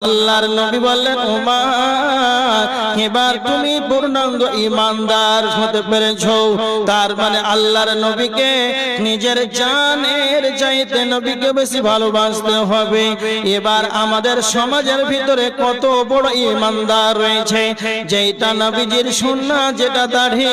আল্লাহর নবী বললেন ওমর এবার তুমি পূর্ণাঙ্গ ঈমানদার হতে পেরেছো। তার মানে আল্লাহর নবীকে নিজের জানের চাইতে নবীকে বেশি ভালোবাসতে হবে। এবার আমাদের সমাজের ভিতরে কত বড় ঈমানদার রয়েছে, যেটা নবীজির সুন্নাত যেটা দাড়ি,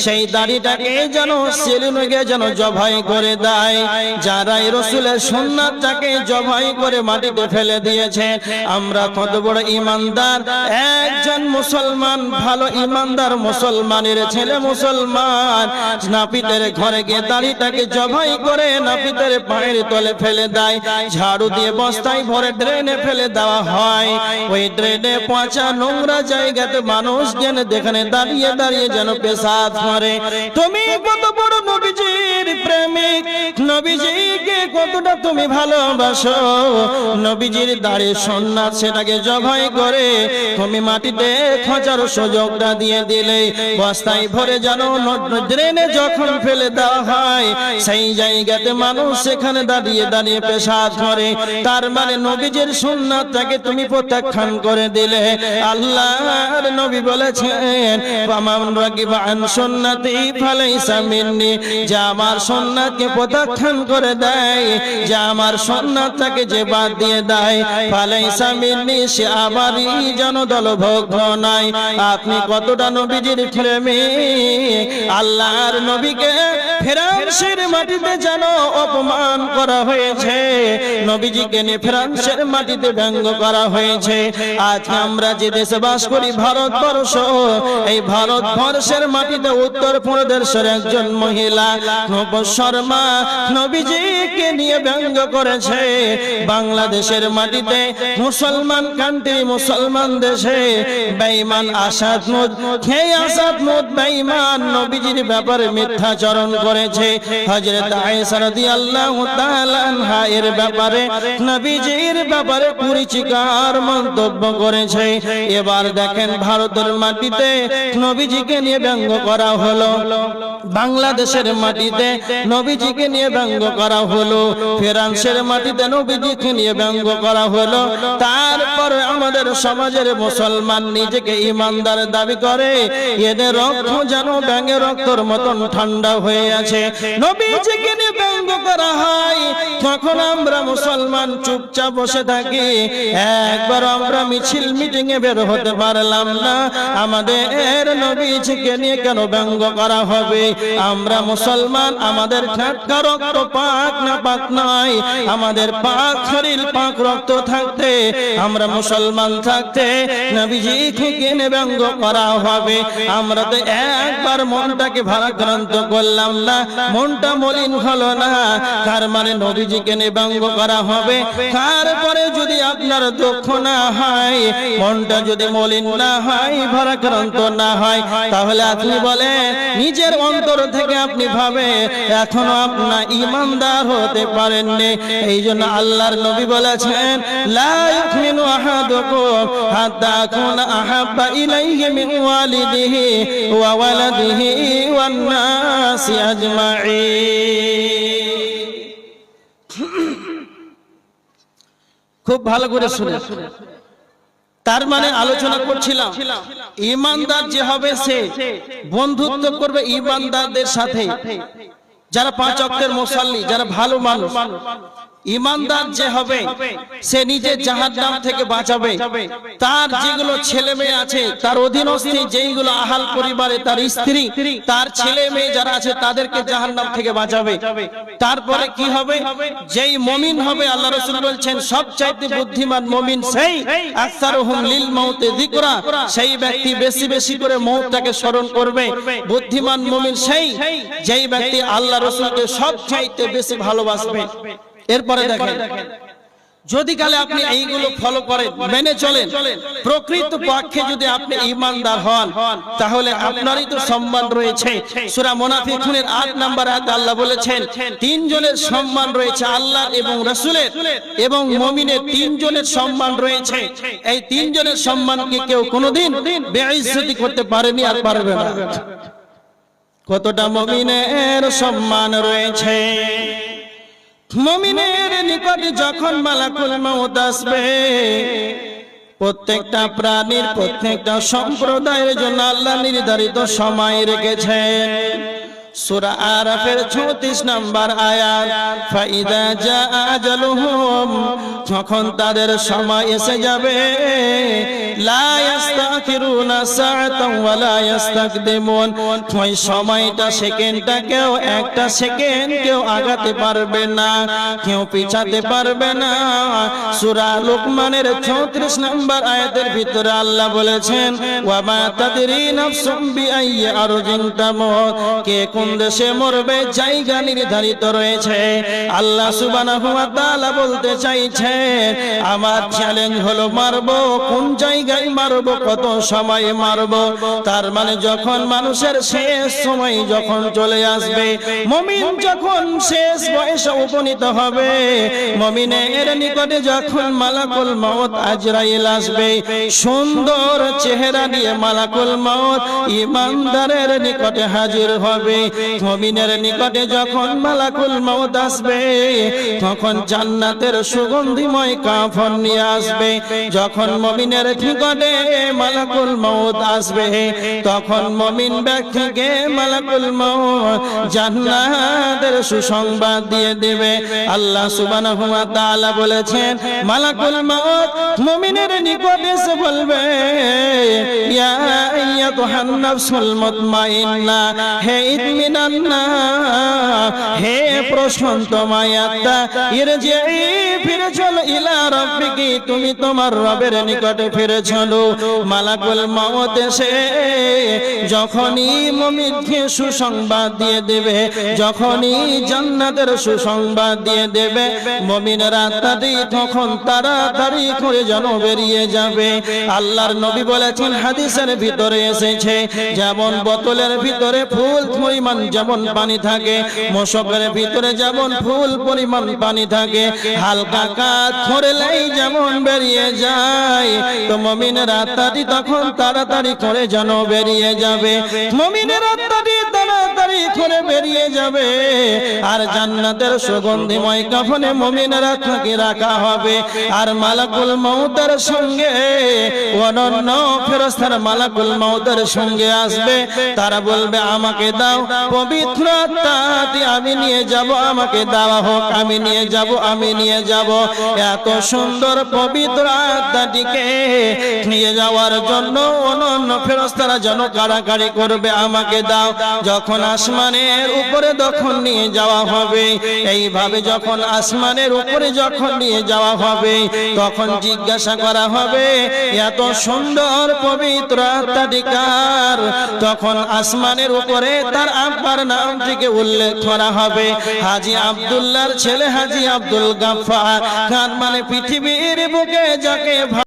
সেই দাড়িটাকে যেন সেলুনকে যেন জবাই করে দেয়। যারা রাসূলের সুন্নাতটাকে জবাই করে মাটিতে ফেলে দিয়েছে, আমরা কত বড় ঈমানদার একজন মুসলমান, ভালো ঈমানদার মুসলমানের ছেলে মুসলমান নাপিতের ঘরে গিয়ে দাড়িটাকে জবাই করে নাপিতের পায়ের তলে ফেলে দেয়, ঝাড়ু দিয়ে বস্তায় ভরে ড্রেনে ফেলে দেওয়া হয়। ওই ড্রেনে পচা নোংরা জায়গাতে মানুষ যেন যেখানে দাঁড়িয়ে দাঁড়িয়ে যেন পেশাব করে। তুমি কত বড় নবীজির প্রেমিক, নবীজিকে কতটা তুমি ভালোবাসো, নবীজির দাড়ি সুন্নাত সেটাকে জবাই করে তুমি মাটিতে খোঁচার সুযোগটা দিয়ে দিলে, বস্তায় ভরে জানো ড্রেনে যখন ফেলে দেওয়া হয় সেই জায়গাতে মানুষ সেখানে দাঁড়িয়ে দাঁড়িয়ে পেশাব করে। তার মানে নবীজির সুন্নাতটাকে তুমি প্রত্যাখ্যান করে দিলে। আল্লাহর নবী বলেছেন ফামান রাগিবা আন সুন্নতি ফালাইসা মিন্নি, যে আমার সুন্নাতকে প্রত্যাখ্যান করে দেয়, যে আমার সুন্নাতটাকে যে বাদ দিয়ে দেয়, ফালাইসা মিন্নি, সে আমারই যেন দলভুক্ত নয়। আপনি কতটা নবীজির প্রেমিক। আল্লাহর নবীকে ফ্রান্সের মাটিতে যেন অপমান করা হয়েছে, নবীজিকে নিয়ে ফ্রান্সের মাটিতে ব্যঙ্গ করা হয়েছে। আজ আমরা যে দেশে বাস করি ভারতবর্ষ, এই ভারতবর্ষের মাটিতে উত্তর প্রদেশের একজন মহিলা নব শর্মা নবীজিকে নিয়ে ব্যঙ্গ করেছে। বাংলাদেশের মাটিতে মুসলমান কান্ট্রি, মুসলমান দেশে বেঈমান আসাদমুদ, সেই আসাদমুদ বেঈমান নবীজির ব্যাপারে মিথ্যাচরণ করেছে। হযরত আয়েশা রাদিয়াল্লাহু তাআলা আনহা এর ব্যাপারে নবীজির ব্যাপারে কুরুচিকর মন্তব্য করেছে। এবার দেখেন ভারতের মাটিতে নবীজিকে নিয়ে ব্যঙ্গ করা হলো, বাংলাদেশের মাটিতে নবীজিকে নিয়ে ব্যঙ্গ করা হলো, ফ্রান্সের মাটিতে নবীজিকে নিয়ে ব্যঙ্গ করা হলো। তারপরে আমাদের সমাজের মুসলমান নিজেকে ঈমানদার দাবি করে, এদের রক্ত যেন ব্যাঙের রক্তর মতন ঠান্ডা হয়ে আছে। নবীজিকে নিয়ে ব্যঙ্গ করা হয়, তখন আমরা মুসলমান চুপচাপ বসে থাকি। একবার আমরা মিছিল মিটিং এ বের হতে পারলাম না, আমাদের নবীজিকে নিয়ে কেন ব্যঙ্গ করা হবে? আমরা মুসলমান, আমাদের ঠাট্টা রক্ত পাক না পাক নয়, আমাদের পাক শরীর পাক রক্ত থাকতে, আমরা মুসলমান থাকতে নবীজিকে নিয়ে ব্যঙ্গ করা হবে? আমরা তো একবার মনটাকে ভারাক্রান্ত করলাম না, মনটা মলিন হলো না, তার মানে নবীজিকে নিয়ে ব্যঙ্গ করা হবে। তারপরে যদি আপনার দুঃখ না হয়, মনটা যদি মলিন না হয়, ভারাক্রান্ত না হয়, তাহলে আপনি বলেন নিজের অন্তর থেকে আপনি ভাবে এখনো আপনার ঈমানদার হতে পারেননি। এই জন্য আল্লাহর নবী বলেছেন লা ইউমিনু আহাদুকুম হাত্তা আকুনা আহাব্বা ইলাইহি মিন ওয়ালিদিহি ওয়া ওয়ালাদিহি ওয়ান নাসি আজমাইন। খুব ভালো করে শুনে, তার মানে আলোচনা করছিলাম ঈমানদার যে হবে সে বন্ধুত্ব করবে ঈমানদারদের সাথে, যারা পাঁচ ওয়াক্তের মুসাল্লি, যারা ভালো মানুষ। ঈমানদার যে হবে সে নিজে জাহান্নাম থেকে বাঁচাবে, তার যেগুলো ছেলে মেয়ে আছে, তার অধীনস্থ যেইগুলো আহাল পরিবারে, তার স্ত্রী, তার ছেলে মেয়ে যারা আছে তাদেরকে জাহান্নাম থেকে বাঁচাবে। তারপরে কি হবে? যেই মুমিন হবে, আল্লাহ রাসূল বলছেন সবচাইতে বুদ্ধিমান মুমিন সেই আকসারুহুম লিল মাউতি যিকরা, সেই ব্যক্তি বেশি বেশি করে মওতটাকে স্মরণ করবে। বুদ্ধিমান মুমিন সেই যেই ব্যক্তি আল্লাহ রাসূলকে সবচাইতে বেশি ভালোবাসবে। এরপরে দেখেন, যদি কালে আপনি এইগুলো ফলো করেন, মেনে চলেন, প্রকৃত পক্ষে যদি আপনি ঈমানদার হন, তাহলে আপনারই তো সম্মান রয়েছে। সূরা মুনাফিকুনের 8 নম্বর আয়াতে আল্লাহ বলেছেন তিনজনের সম্মান রয়েছে, আল্লাহ এবং রাসূলের এবং মুমিনের তিনজনের সম্মান রয়েছে। এই তিনজনের সম্মানকে কেউ কোনোদিন বেইজ্জতি করতে পারেনি আর পারবে না। কতটা মুমিনের সম্মান রয়েছে। মুমিনের নিকটে যখন মালাকুল মউত আসবে, প্রত্যেকটা প্রাণীর প্রত্যেকটা সম্প্রদায়ের জন্য আল্লাহ নির্ধারিত সময় রেখেছেন। সূরা আরাফের ৩৬ নম্বর আয়াত, ফাইদা জা আজালুহুম, যখন তাদের সময় এসে যাবে, লা ইস্তাখিরুনা সাআতান ওয়া লা ইস্তাকদিমুন, ওই সময়টা সেকেন্ডটা কেউ একটা সেকেন্ড কেউ আগাতে পারবে না, কেউ পিছাতে পারবে না। সূরা লুকমানের ৩৪ নম্বর আয়াতের ভিতরে আল্লাহ বলেছেন, ওয়া মা তাদরি নাফসুম বিআইয়ি আরদিন তামুত, কে কোন দেশে মরবে জায়গা নির্ধারিত রয়েছে। আল্লাহ সুবহানাহু ওয়া তাআলা বলতে চাইছেন, আমার চ্যালেঞ্জ হলো মারবো কোন জায়গায় মারবো, কত সময়ে মারবো। তার মানে যখন মানুষের শেষ সময় যখন চলে আসবে, মুমিন যখন শেষ বয়সে উপনীত হবে, মুমিনের নিকটে যখন মালাকুল মউত আজরাইল আসবে, সুন্দর চেহারা নিয়ে মালাকুল মউত ঈমানদারের নিকটে হাজির হবে। মুমিনের নিকটে যখন মালাকুল মউত আসবে, তখন জান্নাতের সুগন্ধিময় কাফন নিয়ে আসবে। যখন মুমিনের নিকটে মালাকুল মউত আসবে, তখন মুমিন ব্যক্তিকে মালাকুল মউত জান্নাতের সুসংবাদ দিয়ে দেবে। আল্লাহ সুবহানাহু ওয়া তাআলা বলেছেন, মালাকুল মউত মুমিনের নিকটে এসে বলবে, ইয়া আইয়াতুহান নাফসুল মুতমাইন্না, হে ইতমিনান্না, হে প্রশান্ত আত্মা, ইরজিই, ফিরে চলো, ইলা রাব্বিকি, তুমি তোমার রবের নিকটে ফিরে চলো। মালাকুল মউত এসে যখনই মুমিনকে সুসংবাদ দিয়ে দেবে, যখনই জান্নাতের সুসংবাদ দিয়ে দেবে, মুমিনরা তখন তাড়াতাড়ি করে যেন বেরিয়ে যাবে। আল্লাহর নবী বলেছেন, হাদিসের ভিতরে এসেছে, যেমন বোতলের ভিতরে ফুল পরিমাণ যেমন পানি থাকে, মশকের ভিতরে যেমন ফুল পরিমাণ পানি থাকে, হালকা কাজ ধরলেই যেমন বেরিয়ে যায়, তো মুমিনের আত্মাটি তখন তাড়াতাড়ি করে যেন বেরিয়ে যাবে। মুমিনের আত্মাটি তাড়াতাড়ি করে বেরিয়ে যাবে, আর জান্নাতের সুগন্ধিময় কাফনে মুমিনের আত্মাকে রাখা হবে। আর মালাকুল মউতের সঙ্গে অনন্য ফেরেশতারা মালাকুল মউতের সঙ্গে আসবে, তারা বলবে, আমাকে দাও পবিত্র আত্মাটি, আমি নিয়ে যাব, আমাকে দেওয়া হোক, আমি নিয়ে যাব, আমি নিয়ে যাব। এত সুন্দর পবিত্র আত্মাটিকে নিয়ে যাওয়ার জন্য অনন্য ফেরেশতারা যেন কাড়াকাড়ি করবে, আমাকে দাও। যখন আসমানের উপরে যখন নিয়ে যাওয়া হবে, এইভাবে যখন আসমানের উপরে যখন নিয়ে যাওয়া হবে, তখন জিজ্ঞাসা করা হবে, এত সুন্দর পবিত্র আত্মাটি কার? তখন আসমানের উপরে তার আব্বার নামটিকে উল্লেখ করা হবে, হাজী আব্দুল্লাহর ছেলে হাজী আব্দুল গাফফার, মানে পৃথিবীর বুকে যাকে